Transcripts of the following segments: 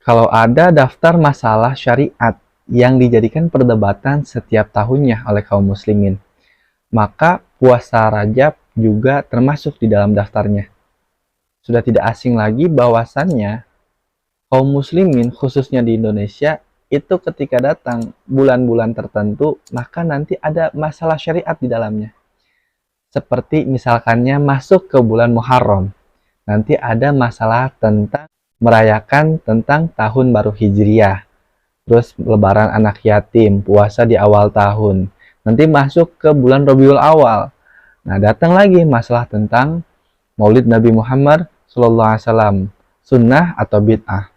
Kalau ada daftar masalah syariat yang dijadikan perdebatan setiap tahunnya oleh kaum muslimin, maka puasa Rajab juga termasuk di dalam daftarnya. Sudah tidak asing lagi bahwasannya kaum muslimin khususnya di Indonesia itu ketika datang bulan-bulan tertentu, maka nanti ada masalah syariat di dalamnya. Seperti misalkannya masuk ke bulan Muharram, nanti ada masalah tentang merayakan tentang tahun baru Hijriah, terus lebaran anak yatim, puasa di awal tahun. Nanti masuk ke bulan Rabiul Awal. Nah, datang lagi masalah tentang Maulid Nabi Muhammad SAW, sunnah atau bid'ah.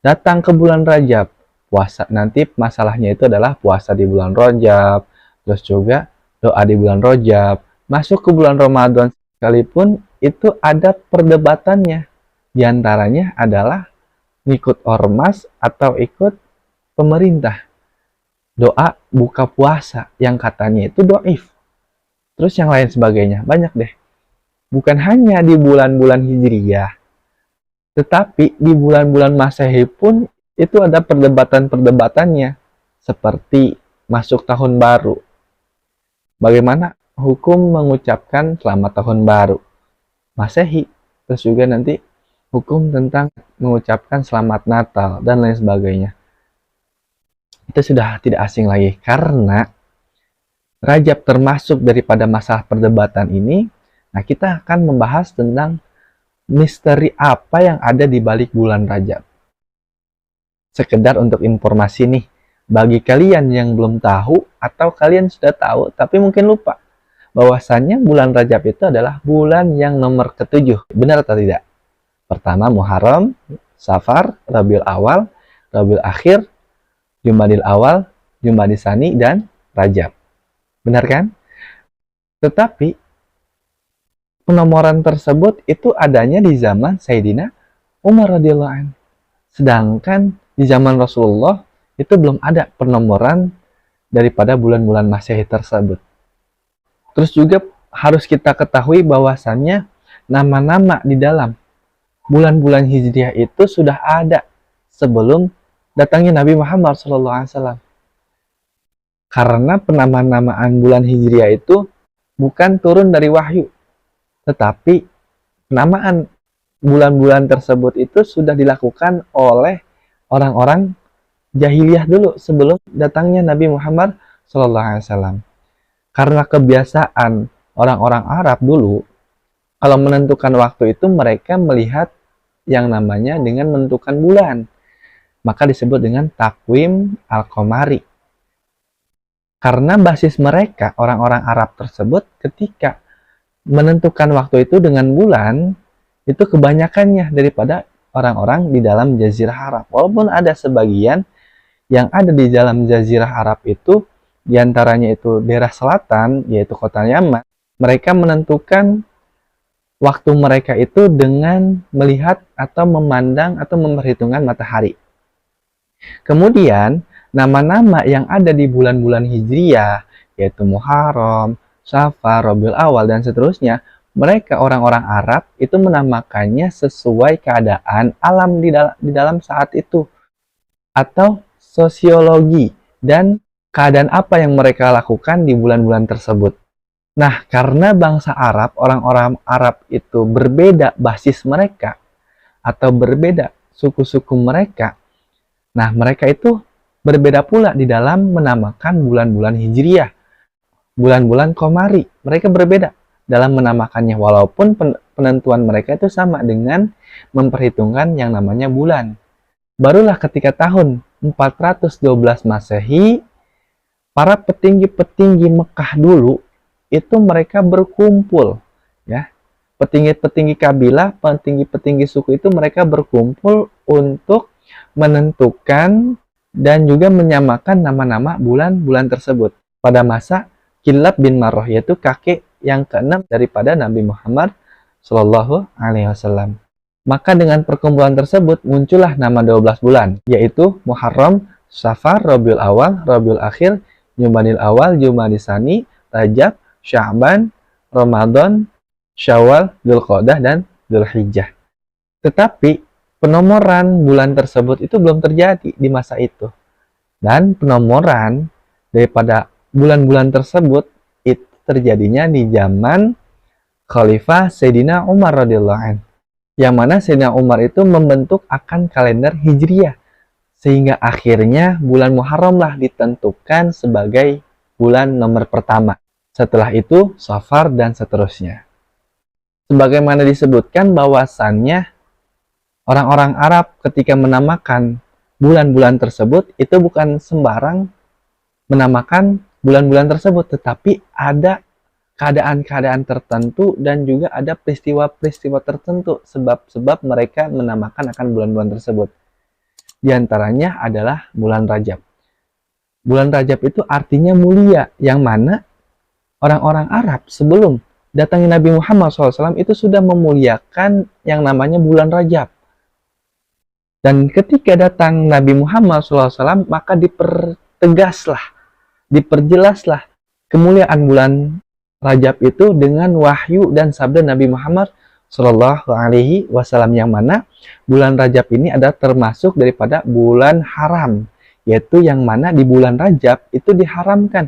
Datang ke bulan Rajab, puasa. Nanti masalahnya itu adalah puasa di bulan Rajab, terus juga doa di bulan Rajab. Masuk ke bulan Ramadan sekalipun itu ada perdebatannya. Di antaranya adalah ikut ormas atau ikut pemerintah. Doa buka puasa yang katanya itu doif. Terus yang lain sebagainya. Banyak deh. Bukan hanya di bulan-bulan Hijriyah, tetapi di bulan-bulan Masehi pun itu ada perdebatan-perdebatannya. Seperti masuk tahun baru. Bagaimana hukum mengucapkan selamat tahun baru Masehi. Terus juga nanti hukum tentang mengucapkan selamat Natal dan lain sebagainya. Itu sudah tidak asing lagi karena Rajab termasuk daripada masalah perdebatan ini. Nah, kita akan membahas tentang misteri apa yang ada di balik bulan Rajab. Sekedar untuk informasi nih, bagi kalian yang belum tahu atau kalian sudah tahu tapi mungkin lupa, bahwasannya bulan Rajab itu adalah bulan yang nomor ke-7. Benar atau tidak? Pertama Muharram, Safar, Rabiul Awal, Rabiul Akhir, Jumadil Awal, Jumadil Tsani, dan Rajab. Benar kan? Tetapi penomoran tersebut itu adanya di zaman Sayyidina Umar radhiyallahu anhu. Sedangkan di zaman Rasulullah itu belum ada penomoran daripada bulan-bulan Masehi tersebut. Terus juga harus kita ketahui bahwasannya nama-nama di dalam bulan-bulan Hijriah itu sudah ada sebelum datangnya Nabi Muhammad SAW. Karena penamaan-namaan bulan Hijriah itu bukan turun dari wahyu, tetapi penamaan bulan-bulan tersebut itu sudah dilakukan oleh orang-orang jahiliyah dulu sebelum datangnya Nabi Muhammad SAW. Karena kebiasaan orang-orang Arab dulu, kalau menentukan waktu itu mereka melihat yang namanya dengan menentukan bulan. Maka disebut dengan takwim al-qamari. Karena basis mereka, orang-orang Arab tersebut ketika menentukan waktu itu dengan bulan, itu kebanyakannya daripada orang-orang di dalam Jazirah Arab. Walaupun ada sebagian yang ada di dalam Jazirah Arab itu, diantaranya itu daerah selatan, yaitu kota Yaman, mereka menentukan waktu mereka itu dengan melihat atau memandang atau memperhitungkan matahari. Kemudian, nama-nama yang ada di bulan-bulan Hijriyah, yaitu Muharram, Safar, Rabiul Awal, dan seterusnya, mereka orang-orang Arab itu menamakannya sesuai keadaan alam di dalam saat itu. Atau sosiologi dan keadaan apa yang mereka lakukan di bulan-bulan tersebut. Nah, karena bangsa Arab, orang-orang Arab itu berbeda basis mereka, atau berbeda suku-suku mereka, nah mereka itu berbeda pula di dalam menamakan bulan-bulan Hijriyah, bulan-bulan Qamari. Mereka berbeda dalam menamakannya, walaupun penentuan mereka itu sama dengan memperhitungkan yang namanya bulan. Barulah ketika tahun 412 Masehi, para petinggi-petinggi Mekah dulu itu mereka berkumpul, ya. Petinggi-petinggi kabilah, petinggi-petinggi suku itu mereka berkumpul untuk menentukan dan juga menyamakan nama-nama bulan-bulan tersebut. Pada masa Kilab bin Marrah, yaitu kakek yang ke-6 daripada Nabi Muhammad Shallallahu Alaihi Wasallam. Maka dengan perkumpulan tersebut muncullah nama 12 bulan, yaitu Muharram, Safar, Rabiul Awal, Rabiul Akhir, Jumadil Awal, Jumadil Tsani, Rajab, Sya'ban, Ramadan, Syawal, Dzulqa'dah, dan Dzulhijjah. Tetapi penomoran bulan tersebut itu belum terjadi di masa itu. Dan penomoran daripada bulan-bulan tersebut itu terjadinya di zaman Khalifah Sayyidina Umar radhiyallahu anhu. Yang mana Sayyidina Umar itu membentuk akan kalender Hijriyah. Sehingga akhirnya bulan Muharram lah ditentukan sebagai bulan nomor pertama. Setelah itu Safar dan seterusnya. Sebagaimana disebutkan bahwasannya orang-orang Arab ketika menamakan bulan-bulan tersebut itu bukan sembarang menamakan bulan-bulan tersebut, tetapi ada keadaan-keadaan tertentu dan juga ada peristiwa-peristiwa tertentu sebab-sebab mereka menamakan akan bulan-bulan tersebut. Di antaranya adalah bulan Rajab. Bulan Rajab itu artinya mulia, yang mana orang-orang Arab sebelum datangnya Nabi Muhammad SAW itu sudah memuliakan yang namanya bulan Rajab. Dan ketika datang Nabi Muhammad SAW, maka diperjelaslah kemuliaan bulan Rajab itu dengan wahyu dan sabda Nabi Muhammad Shallallahu Alaihi Wasallam, yang mana bulan Rajab ini adalah termasuk daripada bulan haram, yaitu yang mana di bulan Rajab itu diharamkan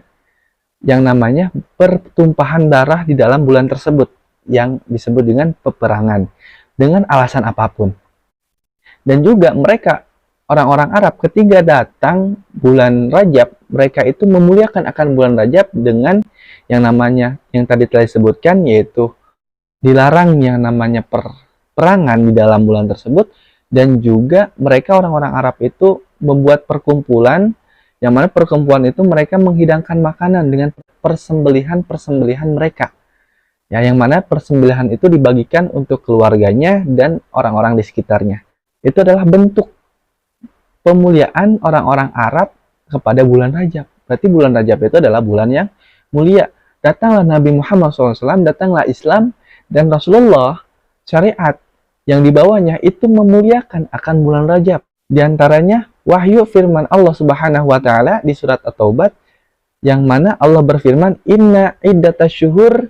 yang namanya pertumpahan darah di dalam bulan tersebut, yang disebut dengan peperangan dengan alasan apapun. Dan juga mereka orang-orang Arab ketika datang bulan Rajab, mereka itu memuliakan akan bulan Rajab dengan yang namanya yang tadi telah disebutkan, yaitu dilarang yang namanya perangan di dalam bulan tersebut. Dan juga mereka orang-orang Arab itu membuat perkumpulan, yang mana perkumpulan itu mereka menghidangkan makanan dengan persembelihan mereka. Ya, yang mana persembelihan itu dibagikan untuk keluarganya dan orang-orang di sekitarnya. Itu adalah bentuk pemuliaan orang-orang Arab kepada bulan Rajab. Berarti bulan Rajab itu adalah bulan yang mulia. Datanglah Nabi Muhammad SAW, datanglah Islam, dan Rasulullah syariat yang dibawanya itu memuliakan akan bulan Rajab. Di antaranya wahyu firman Allah Subhanahu wa taala di surat At-Taubah, yang mana Allah berfirman, "Inna iddatasyuhur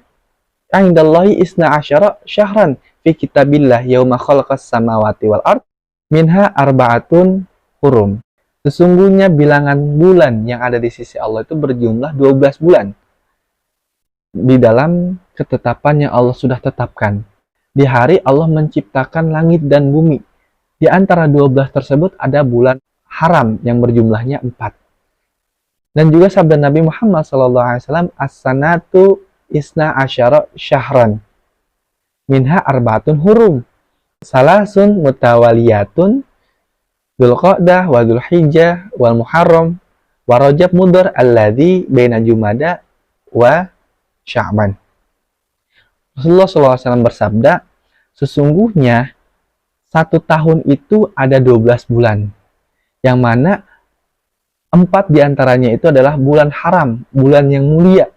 'indallahi isna asyara syahran fi kitabillah yauma khalaqas samawati wal ard minha arba'atun hurum." Sesungguhnya bilangan bulan yang ada di sisi Allah itu berjumlah 12 bulan di dalam ketetapan yang Allah sudah tetapkan. Di hari Allah menciptakan langit dan bumi. Di antara 12 tersebut ada bulan haram yang berjumlahnya 4. Dan juga sabda Nabi Muhammad SAW, "As-sanatu isna asyara syahran minha arba'atun hurum salasun mutawaliyatun Dzulqa'dah wa Dzulhijjah wal Muharram wa Rajab mudhar alladzi baina Jumada wa Sya'ban." Rasulullah SAW bersabda, sesungguhnya 1 tahun itu ada 12 bulan, yang mana 4 diantaranya itu adalah bulan haram, bulan yang mulia.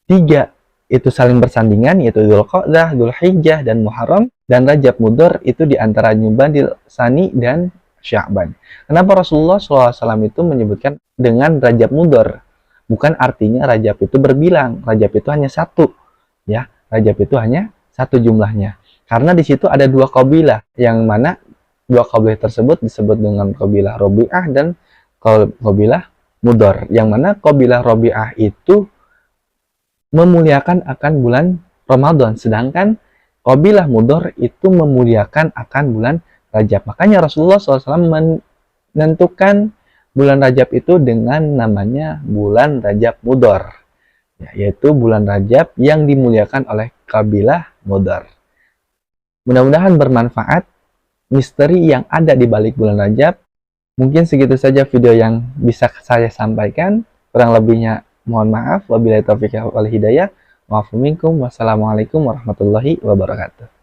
3 itu saling bersandingan, yaitu Dzulqa'dah, Dzulhijjah, dan Muharram. Dan Rajab mudhar itu diantara Jumada Tsani dan Sya'ban. Kenapa Rasulullah SAW itu menyebutkan dengan Rajab mudhar? Bukan artinya Rajab itu berbilang, Rajab itu hanya 1. Ya, Rajab itu hanya 1 jumlahnya. Karena di situ ada 2 kabilah, yang mana 2 kabilah tersebut disebut dengan kabilah Rabi'ah dan kabilah Mudhar. Yang mana kabilah Rabi'ah itu memuliakan akan bulan Ramadan, sedangkan kabilah Mudhar itu memuliakan akan bulan Rajab. Makanya Rasulullah SAW menentukan bulan Rajab itu dengan namanya bulan Rajab Mudhar, yaitu bulan Rajab yang dimuliakan oleh kabilah Mudhar. Mudah-mudahan bermanfaat misteri yang ada di balik bulan Rajab. Mungkin segitu saja video yang bisa saya sampaikan. Kurang lebihnya mohon maaf. Wabillahi taufiq wal hidayah. Wassalamualaikum warahmatullahi wabarakatuh.